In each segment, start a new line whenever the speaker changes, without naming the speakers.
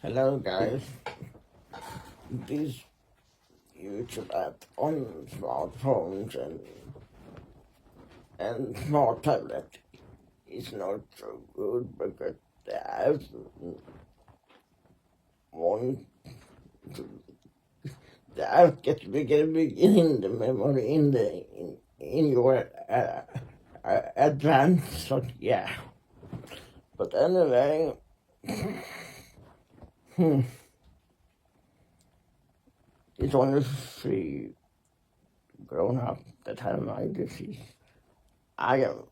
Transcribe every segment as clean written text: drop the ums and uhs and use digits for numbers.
Hello guys, this YouTube app on smartphones and smart tablet is not so good because the app want the app gets bigger and bigger in the memory in your advanced yeah. But anyway, it's only 3 grown up that have my disease. I am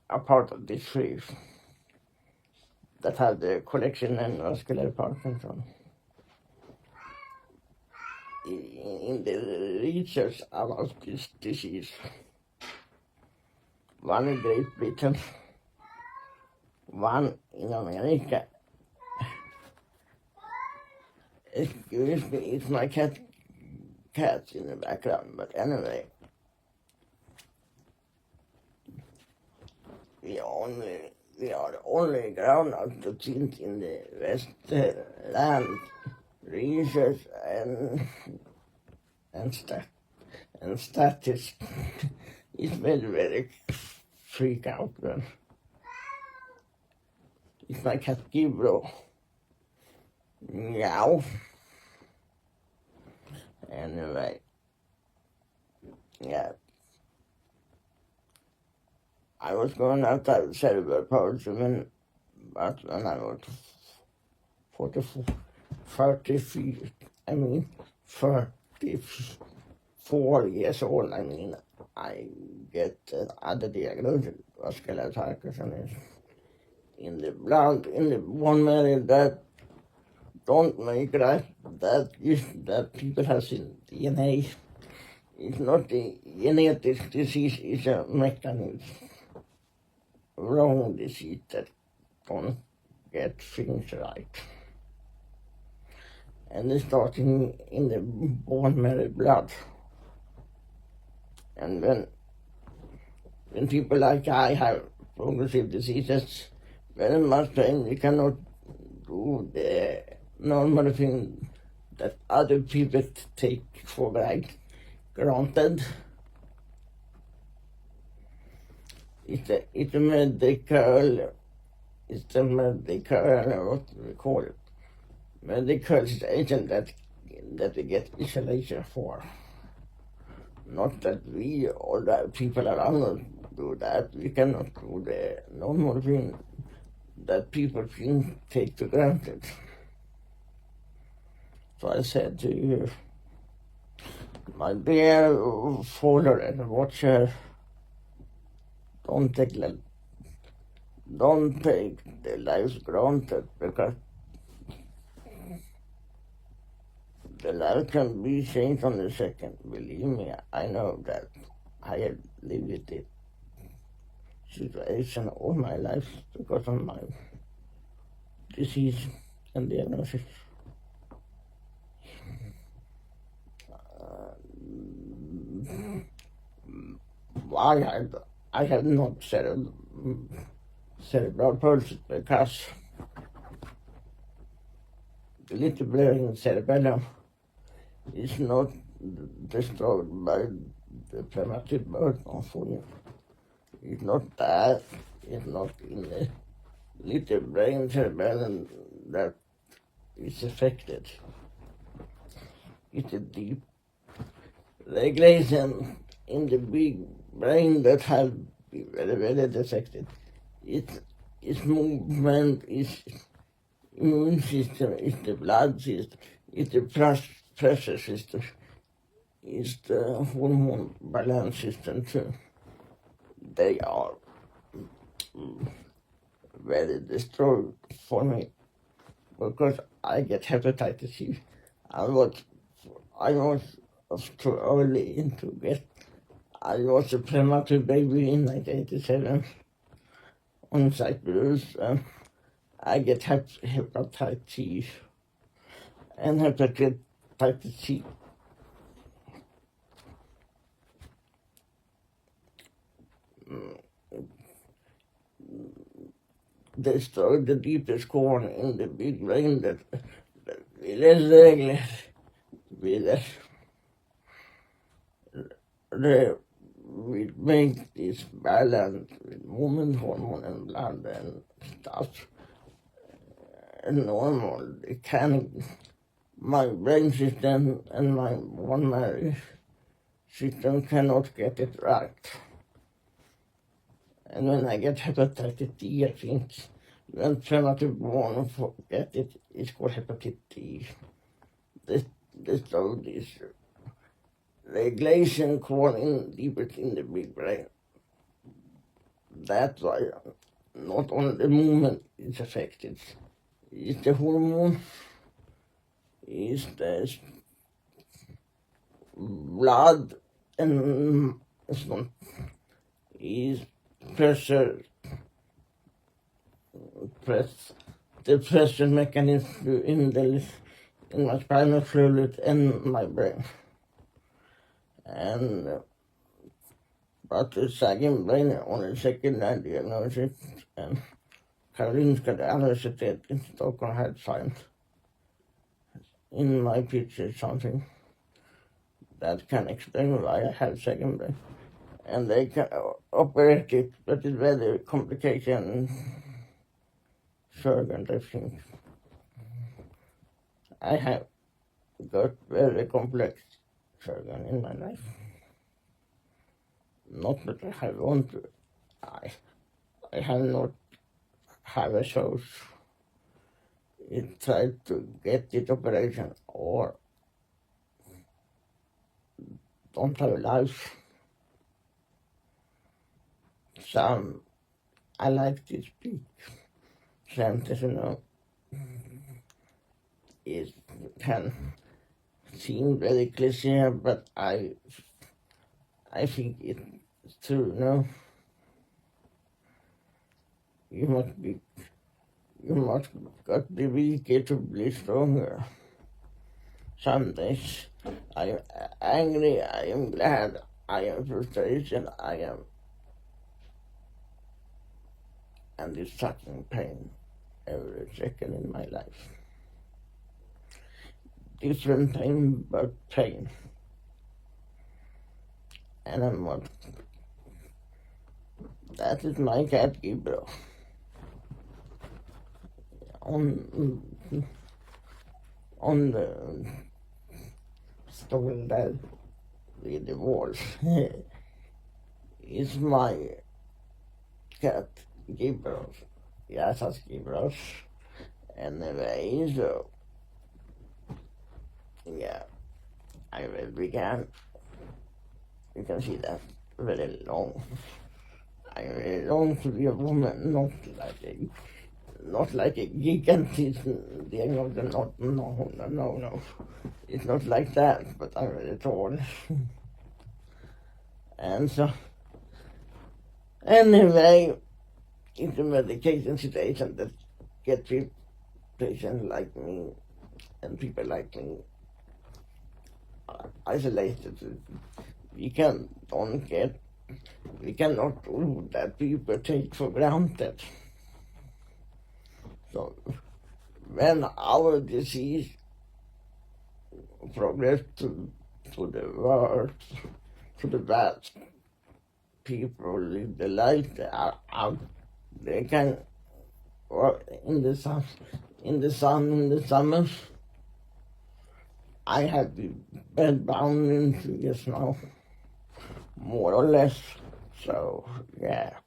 a part of this 3 that have the collection and muscular Parkinson. In the research about this disease, one in Great Britain, one in America. Excuse me, it's my cats in the background, but anyway, we are the only ground out of things in the Westland research and statistics. It's very freak out when it's my cat Gibro. Meow. Anyway, yeah. I was going out of cerebral palsy but when I was 34 years old, I get other diagnosis, vascular Parkinson is in the blood, in the bone marrow that don't make that people have in DNA. It's not the genetic disease, it's a mechanism, wrong disease that don't get things right. And it's starting in the bone marrow blood. And when people like I have progressive diseases, very much pain, we cannot do the normal thing that other people take for granted. It's a medical, what we call it, medical station that we get isolation for. Not that we or the people around us do that. We cannot do the normal thing that people take for granted. So I said to you, my dear follower and watcher, don't take the lives granted, because the life can be changed on the second. Believe me, I know that. I have lived with this situation all my life because of my disease and diagnosis. Why I have not cerebral palsy because the little brain cerebellum is not destroyed by the premature birth, unfortunately. It's not that, it's not in the little brain cerebellum that is affected. It's a deep regulation in the big brain that has been very affected. Its movement, its immune system, it's the blood system, it's the pressure system, it's the hormone balance system too. They are very destroyed for me because I get hepatitis C. I was too early to get. I was a premature baby in 1987 on Cyprus. I get hepatitis C and hepatitis C. Destroyed the deepest core in the big brain that Viles regler vidare. We make this balance with movement hormone and blood and stuff normal. It can, my brain system and my bone marrow system cannot get it right. And when I get hepatitis D, I think when premature born get it, it's called hepatitis D. This all this regulation calling deeper in the big brain. That's why not only the movement is affected, it's the hormone, it's the blood, and is pressure, the pressure mechanism in my spinal fluid and my brain. And but the second brain on a secondary diagnosis, and Karolinska Universitet in Stockholm had found in my picture something that can explain why I have second brain. And they can operate it, but it's very complicated surgeon, I think. I have got very complex surgeon in my life. Not that I have want to. I have not have a choice. It tried to get it operation or don't have life. Some I like to speak. Sometimes, it can seem very cliche, but I think it's true. You must got be weaker to be stronger. Some days I am angry, I am glad, I am frustration, I am, and it's sucking pain every second in my life. Different pain, but pain. And I'm not. That is my cat Gabriel. On the stool there with the walls is my cat Gabriel. Yes, that's Gabriel. Anyway, so yeah, I will begin. You can see that very long. I really long to be a woman, not like a gigantic diagnosis. No. It's not like that, but I'm really tall. And so, anyway, it's a medication situation that gets patients like me and people like me isolated. We cannot do that people take for granted. So when our disease progressed to the world, to the bad, people live the life they are out. They can work in the sun, in the summer. I have been bedbound in 2 years now, more or less. So yeah.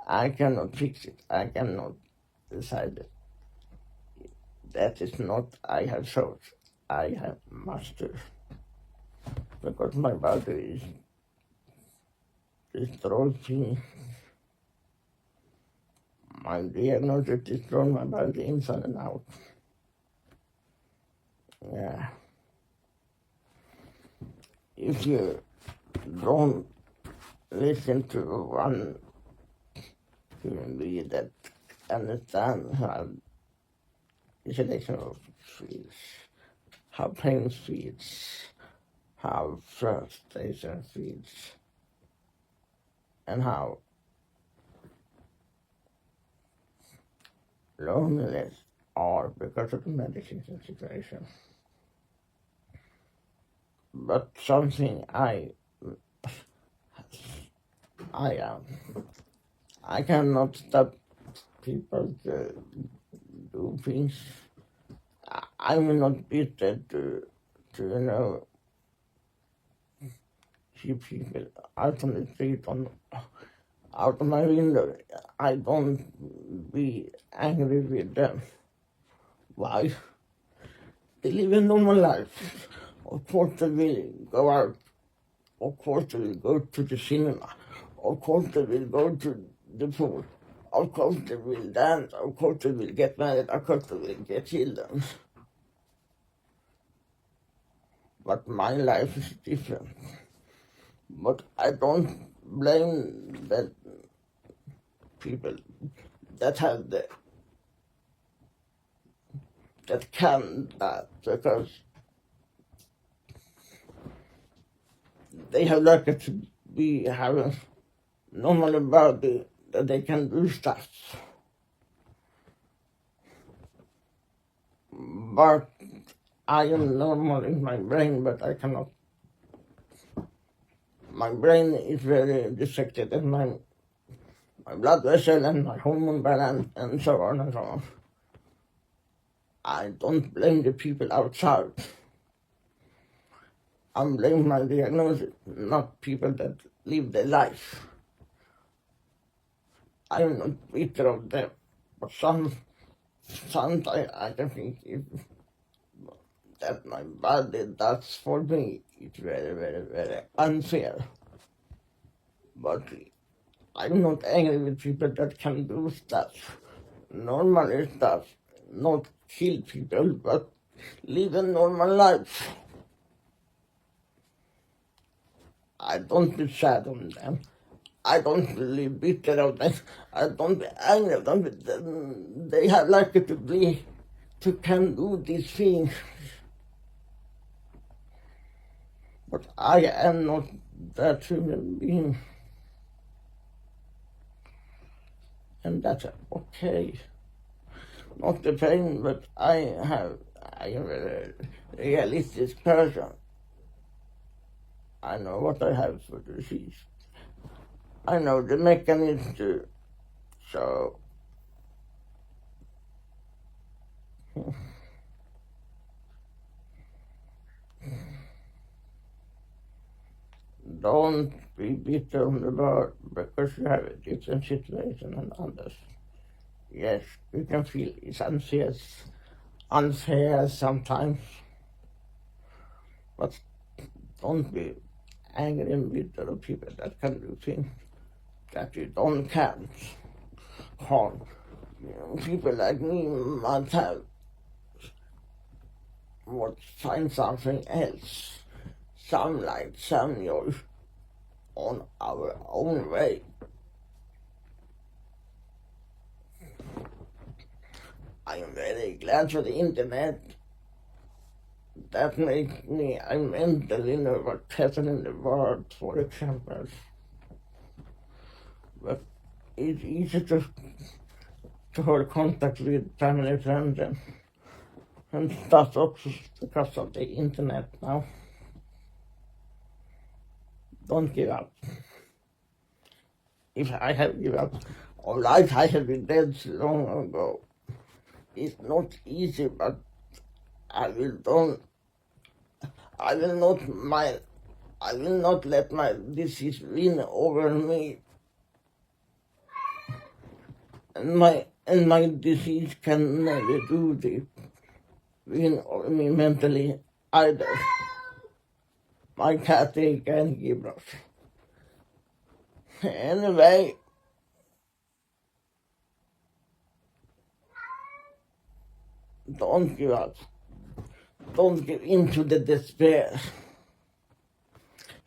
I cannot fix it. I cannot decide it. That is not I have chose. I have mastered. Because my body destroys me. My diagnosis destroys my body inside and out. Yeah. If you don't listen to one human being that understands how isolation feels, how pain feels, how frustration feels, and how loneliness are because of the medicine situation. But something I cannot stop people to do things. I will not be there to see people out on the street out of my window. I don't be angry with them. Why? They live a normal life. Of course they will go out. Of course they will go to the cinema. Of course they will go to the pool. Of course they will dance. Of course they will get married. Of course they will get children. But my life is different. But I don't blame the people that have that can that, because they have lucky to be having normal body that they can do stuff. But I am normal in my brain, but I cannot. My brain is very dissected, and my blood vessel and my hormone balance and so on and so on. I don't blame the people outside. I blame my diagnosis, not people that live their life. I'm not bitter of them, but sometimes I can think if that my body does for me, it's very, very, very unfair. But I'm not angry with people that can do stuff, normal stuff, not kill people, but live a normal life. I don't be sad on them. I don't be bitter of them. I don't be angry of them. They have lucky to can do these things. But I am not that human being. And that's okay. Not the pain, but I am a realistic person. I know what I have for disease. I know the mechanism too. So don't be bitter on the world because you have a different situation than others. Yes, you can feel it's unfair sometimes, but don't be angry and bitter of people that can do things that you can't. People like me might have find something else, some light, some joy, on our own way. I am very glad for the internet. That makes me, I mentally know what's happening in the world, for example. But it's easy to hold contact with family, friends, and stuff also because of the internet now. Don't give up. If I have given up, or life I have been dead long ago. It's not easy, but I will not let my disease win over me. And my disease can never do the win over me mentally either. My cat can give up. Anyway, don't give up. Don't give in to the despair.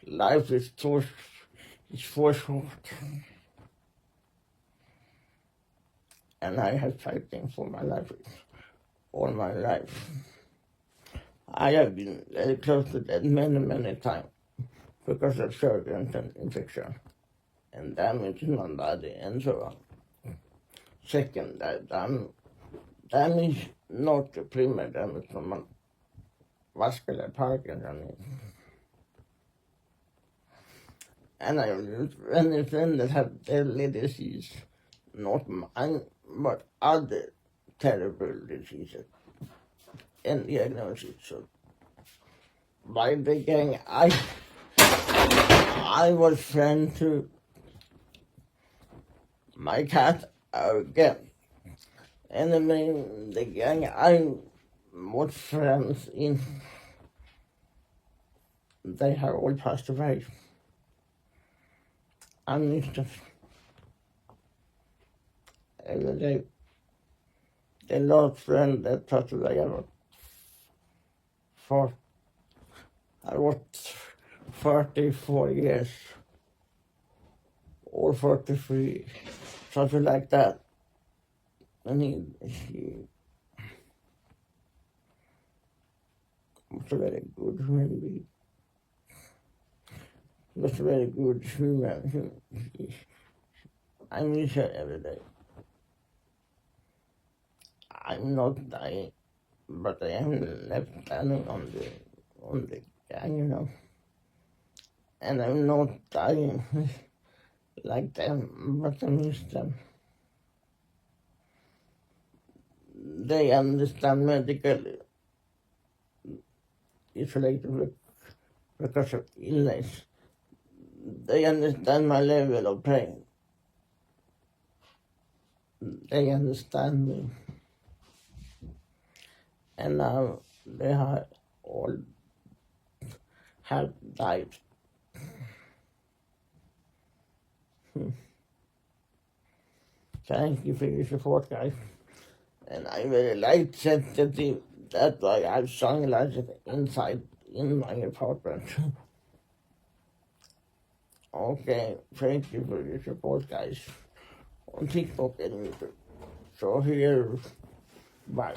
Life is for short. And I have fighting for my life all my life. I have been very close to death many, many times because of surgery and infection. and damage to my body and so on. Second, that damage not the primary damage from my vascular Parkinson. And I any friend that have deadly disease, not mine, but other terrible diseases and diagnoses. So by the gang, I was friend to my cat again. And I mean, the gang I was friends in, they have all passed away. I miss them every day. The last friend that passed away, I was 44 years, or 43, something like that. And he was a very good human being. He was a very good human. I miss her every day. I'm not dying, but I am left standing on the gang, you know. And I'm not dying like them, but I miss them. They understand medically. It's related because of illness. They understand my level of pain. They understand me. And now they have all have died. Thank you for your support, guys. And I very light sensitive. That's why I have sunglasses inside in my apartment. Okay, thank you for your support, guys. On TikTok and YouTube. So here, bye.